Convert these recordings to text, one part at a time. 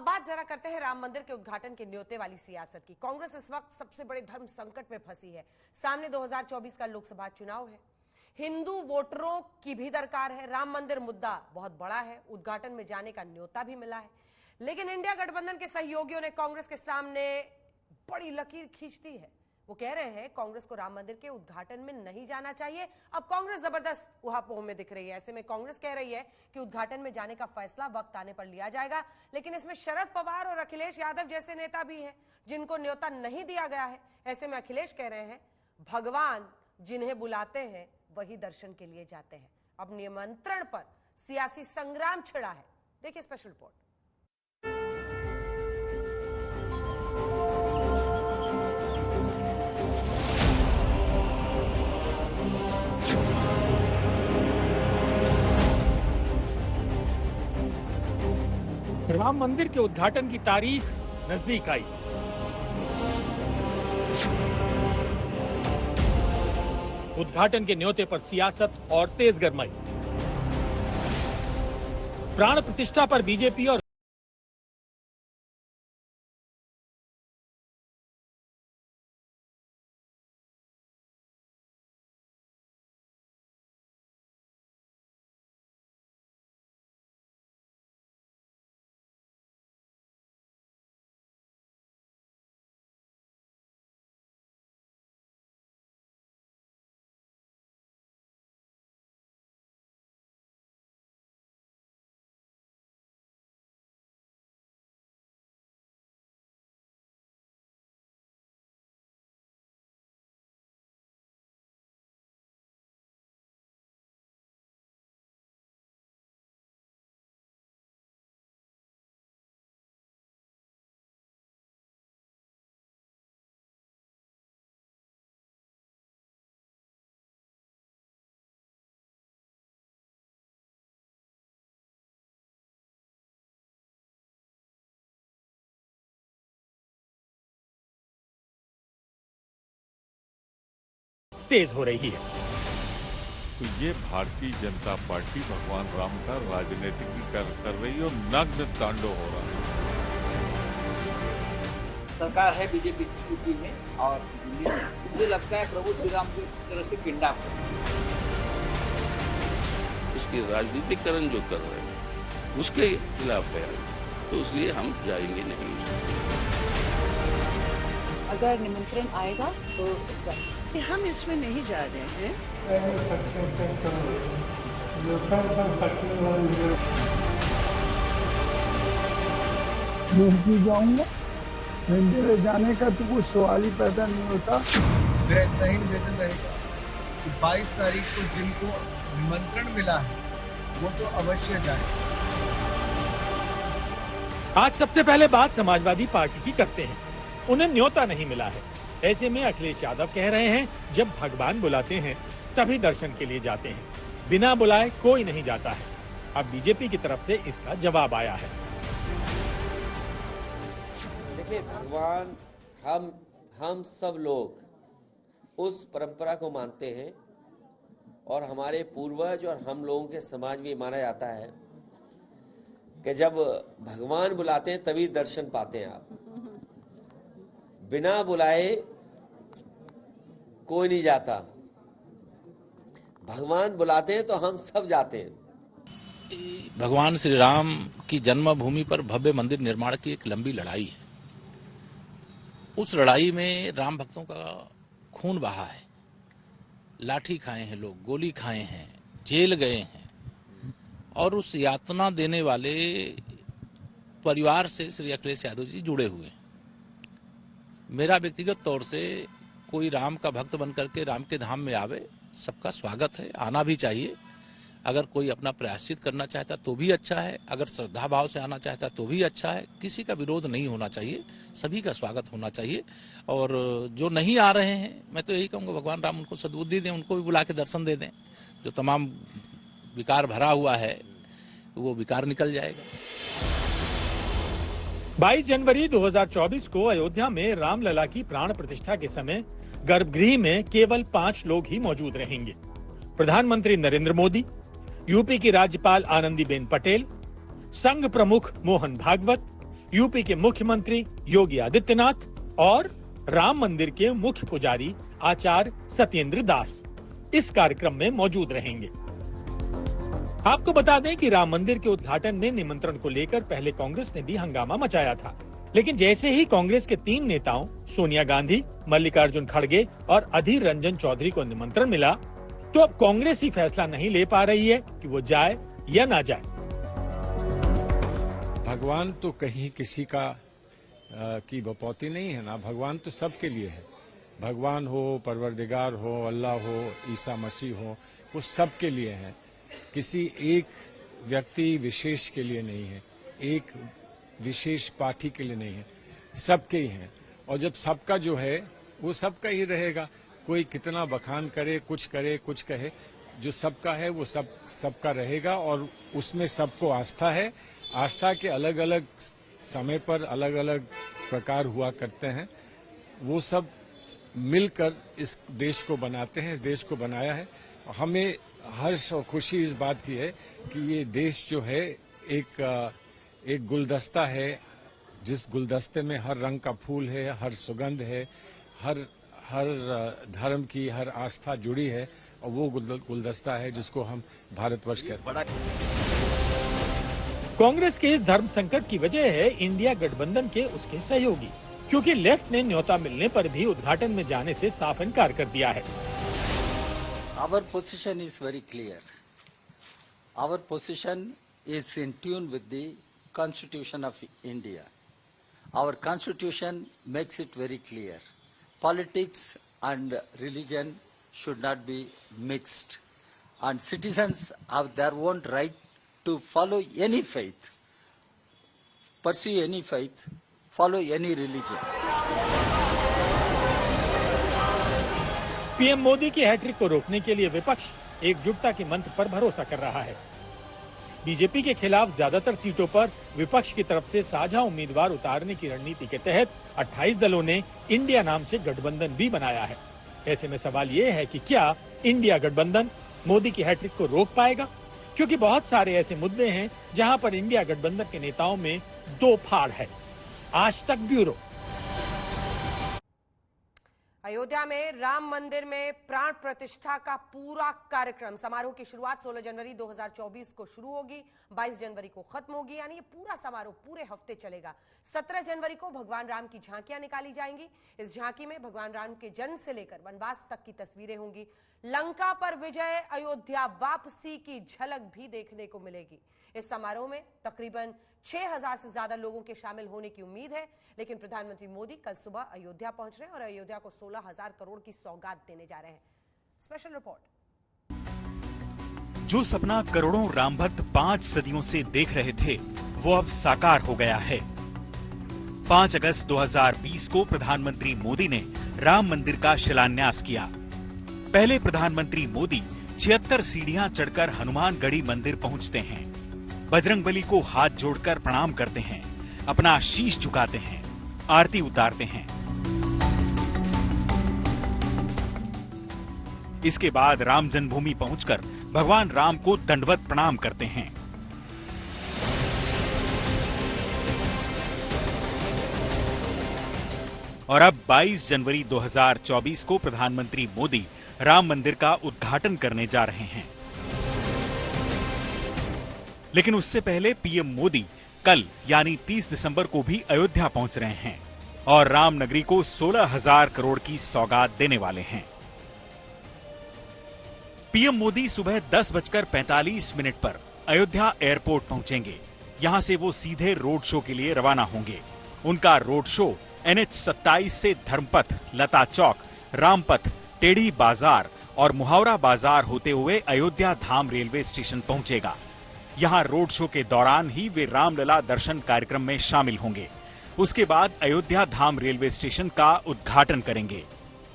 अब बात जरा करते हैं राम मंदिर के उद्घाटन के न्योते वाली सियासत की। कांग्रेस इस वक्त सबसे बड़े धर्म संकट में फंसी है। सामने 2024 का लोकसभा चुनाव है, हिंदू वोटरों की भी दरकार है। राम मंदिर मुद्दा बहुत बड़ा है, उद्घाटन में जाने का न्योता भी मिला है, लेकिन इंडिया गठबंधन के सहयोगियों ने कांग्रेस के सामने बड़ी लकीर खींच दी है। वो कह रहे हैं कांग्रेस को राम मंदिर के उद्घाटन में नहीं जाना चाहिए। अब कांग्रेस जबरदस्त उहापोह में दिख रही है। ऐसे में कांग्रेस कह रही है कि उद्घाटन में जाने का फैसला वक्त आने पर लिया जाएगा, लेकिन इसमें शरद पवार और अखिलेश यादव जैसे नेता भी हैं जिनको न्योता नहीं दिया गया है। ऐसे में अखिलेश कह रहे हैं भगवान जिन्हें बुलाते हैं वही दर्शन के लिए जाते हैं। अब निमंत्रण पर सियासी संग्राम छिड़ा है। देखिए स्पेशल रिपोर्ट। राम मंदिर के उद्घाटन की तारीख नजदीक आई। उद्घाटन के न्योते पर सियासत और तेज गरमाई। प्राण प्रतिष्ठा पर बीजेपी और तेज हो रही है। तो ये भारतीय जनता पार्टी भगवान राम का राजनीतिक कर रही है और नग्न तांडव हो रहा है। सरकार है बीजेपी की यूपी में और दिल्ली में। मुझे लगता है प्रभु श्री राम की तरह से पिंडा इसकी राजनीतिकरण जो कर रहे हैं उसके खिलाफ है, तो इसलिए हम जाएंगे नहीं। अगर निमंत्रण आएगा तो हम इसमें नहीं जा रहे हैं। जाऊंगा मेरे जाने का तो कोई सवाल ही पैदा नहीं होता। मेरा निवेदन रहेगा कि 22 तारीख को जिनको निमंत्रण मिला है वो तो अवश्य जाए। आज सबसे पहले बात समाजवादी पार्टी की करते हैं। उन्हें न्योता नहीं मिला है। ऐसे में अखिलेश यादव कह रहे हैं जब भगवान बुलाते हैं तभी दर्शन के लिए जाते हैं, बिना बुलाए कोई नहीं जाता है। अब बीजेपी की तरफ से इसका जवाब आया है। देखिए भगवान, हम सब लोग उस परंपरा को मानते हैं और हमारे पूर्वज और हम लोगों के समाज में माना जाता है कि जब भगवान बुलाते हैं तभी दर्शन पाते हैं आप। बिना बुलाए कोई नहीं जाता। भगवान बुलाते हैं तो हम सब जाते हैं। भगवान श्री राम की जन्मभूमि पर भव्य मंदिर निर्माण की एक लंबी लड़ाई है। उस लड़ाई में राम भक्तों का खून बहा है, लाठी खाए हैं लोग, गोली खाए हैं, जेल गए हैं, और उस यातना देने वाले परिवार से श्री अखिलेश यादव जी जुड़े हुए हैं। मेरा व्यक्तिगत तौर से कोई राम का भक्त बनकर के राम के धाम में आवे, सबका स्वागत है, आना भी चाहिए। अगर कोई अपना प्रायश्चित करना चाहता तो भी अच्छा है, अगर श्रद्धा भाव से आना चाहता तो भी अच्छा है। किसी का विरोध नहीं होना चाहिए, सभी का स्वागत होना चाहिए। और जो नहीं आ रहे हैं, मैं तो यही कहूँगा भगवान राम उनको सद्बुद्धि दें, उनको भी बुला के दर्शन दे दें। जो तमाम विकार भरा हुआ है वो विकार निकल जाएगा। 22 जनवरी 2024 को अयोध्या में रामलला की प्राण प्रतिष्ठा के समय गर्भगृह में केवल 5 लोग ही मौजूद रहेंगे। प्रधानमंत्री नरेंद्र मोदी, यूपी की राज्यपाल आनंदीबेन पटेल, संघ प्रमुख मोहन भागवत, यूपी के मुख्यमंत्री योगी आदित्यनाथ और राम मंदिर के मुख्य पुजारी आचार्य सत्येंद्र दास इस कार्यक्रम में मौजूद रहेंगे। आपको बता दें कि राम मंदिर के उद्घाटन में निमंत्रण को लेकर पहले कांग्रेस ने भी हंगामा मचाया था, लेकिन जैसे ही कांग्रेस के 3 नेताओं सोनिया गांधी, मल्लिकार्जुन खड़गे और अधीर रंजन चौधरी को निमंत्रण मिला, तो अब कांग्रेस ही फैसला नहीं ले पा रही है कि वो जाए या ना जाए। भगवान तो कहीं किसी का की बपौती नहीं है ना, भगवान तो सबके लिए है। भगवान हो, परवरदिगार हो, अल्लाह हो, ईसा मसीह हो, वो सबके लिए है, किसी एक व्यक्ति विशेष के लिए नहीं है, एक विशेष पार्टी के लिए नहीं है, सबके ही है। और जब सबका जो है वो सबका ही रहेगा, कोई कितना बखान करे, कुछ कहे, जो सबका है वो सबका रहेगा। और उसमें सबको आस्था है। आस्था के अलग अलग समय पर अलग अलग प्रकार हुआ करते हैं, वो सब मिलकर इस देश को बनाते हैं, इस देश को बनाया है। हमें हर्ष और खुशी इस बात की है कि ये देश जो है एक गुलदस्ता है, जिस गुलदस्ते में हर रंग का फूल है, हर सुगंध है, हर धर्म की हर आस्था जुड़ी है, और वो गुलदस्ता है जिसको हम भारतवर्ष कहते हैं। कांग्रेस के इस धर्म संकट की वजह है इंडिया गठबंधन के उसके सहयोगी, क्योंकि लेफ्ट ने न्योता मिलने पर भी उद्घाटन में जाने से साफ इनकार कर दिया है। Our position is very clear. Our position is in tune with the Constitution of India. Our Constitution makes it very clear. Politics and religion should not be mixed. And citizens have their own right to follow any faith, pursue any faith, follow any religion. PM Modi की hat trick को रोकने के लिए विपक्ष एकजुटता के मंत्र पर भरोसा कर रहा है। बीजेपी के खिलाफ ज्यादातर सीटों पर विपक्ष की तरफ से साझा उम्मीदवार उतारने की रणनीति के तहत 28 दलों ने इंडिया नाम से गठबंधन भी बनाया है। ऐसे में सवाल ये है कि क्या इंडिया गठबंधन मोदी की हैट्रिक को रोक पाएगा, क्योंकि बहुत सारे ऐसे मुद्दे हैं जहां पर इंडिया गठबंधन के नेताओं में दो फाड़ है। आज तक ब्यूरो। अयोध्या में राम मंदिर में प्राण प्रतिष्ठा का पूरा कार्यक्रम, समारोह की शुरुआत 16 जनवरी 2024 को शुरू होगी, 22 जनवरी को खत्म होगी, यानी ये पूरा समारोह पूरे हफ्ते चलेगा। 17 जनवरी को भगवान राम की झांकियां निकाली जाएंगी। इस झांकी में भगवान राम के जन्म से लेकर वनवास तक की तस्वीरें होंगी। लंका पर विजय, अयोध्या वापसी की झलक भी देखने को मिलेगी। इस समारोह में तकरीबन 6000 से ज्यादा लोगों के शामिल होने की उम्मीद है, लेकिन प्रधानमंत्री मोदी कल सुबह अयोध्या पहुंच रहे हैं और अयोध्या को 16,000 करोड़ की सौगात देने जा रहे हैं। Special report. जो सपना करोड़ों राम भक्त 5 सदियों से देख रहे थे, वो अब साकार हो गया है। 5 अगस्त 2020 को प्रधानमंत्री मोदी ने राम मंदिर का शिलान्यास किया। पहले प्रधानमंत्री मोदी 76 सीढ़ियां चढ़कर हनुमानगढ़ी मंदिर पहुंचते हैं, बजरंगबली को हाथ जोड़कर प्रणाम करते हैं, अपना शीश झुकाते हैं, आरती उतारते हैं। इसके बाद राम जन्मभूमि पहुंचकर भगवान राम को दंडवत प्रणाम करते हैं। और अब 22 जनवरी 2024 को प्रधानमंत्री मोदी राम मंदिर का उद्घाटन करने जा रहे हैं। लेकिन उससे पहले पीएम मोदी कल यानी 30 दिसंबर को भी अयोध्या पहुंच रहे हैं और राम नगरी को 16,000 करोड़ की सौगात देने वाले हैं। पीएम मोदी सुबह 10:45 पर अयोध्या एयरपोर्ट पहुंचेंगे। यहां से वो सीधे रोड शो के लिए रवाना होंगे। उनका रोड शो NH-27 से धर्मपथ, लता चौक, रामपथ, टेढ़ी बाजार और मुहावरा बाजार होते हुए अयोध्या धाम रेलवे स्टेशन पहुंचेगा। यहां रोड शो के दौरान ही वे रामलला दर्शन कार्यक्रम में शामिल होंगे। उसके बाद अयोध्या धाम रेलवे स्टेशन का उद्घाटन करेंगे।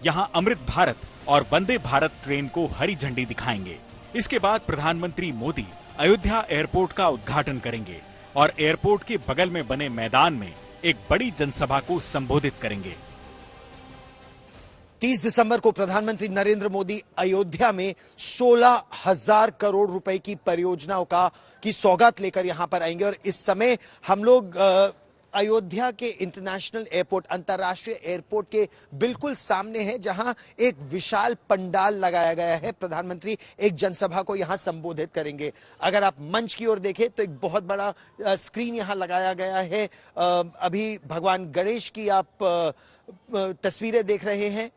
यहां अमृत भारत और वंदे भारत ट्रेन को हरी झंडी दिखाएंगे। इसके बाद प्रधानमंत्री मोदी अयोध्या एयरपोर्ट का उद्घाटन करेंगे और एयरपोर्ट के बगल में बने मैदान में एक बड़ी जनसभा को संबोधित करेंगे। 30 दिसंबर को प्रधानमंत्री नरेंद्र मोदी अयोध्या में 16,000 करोड़ रुपए की परियोजनाओं की सौगात लेकर यहां पर आएंगे और इस समय हम लोग अयोध्या के इंटरनेशनल एयरपोर्ट, अंतर्राष्ट्रीय एयरपोर्ट के बिल्कुल सामने है, जहां एक विशाल पंडाल लगाया गया है। प्रधानमंत्री एक जनसभा को यहां संबोधित करेंगे। अगर आप मंच की ओर देखें तो एक बहुत बड़ा स्क्रीन यहां लगाया गया है। अभी भगवान गणेश की आप तस्वीरें देख रहे हैं।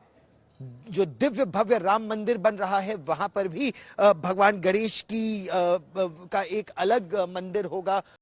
जो दिव्य भव्य राम मंदिर बन रहा है, वहां पर भी भगवान गणेश की का एक अलग मंदिर होगा।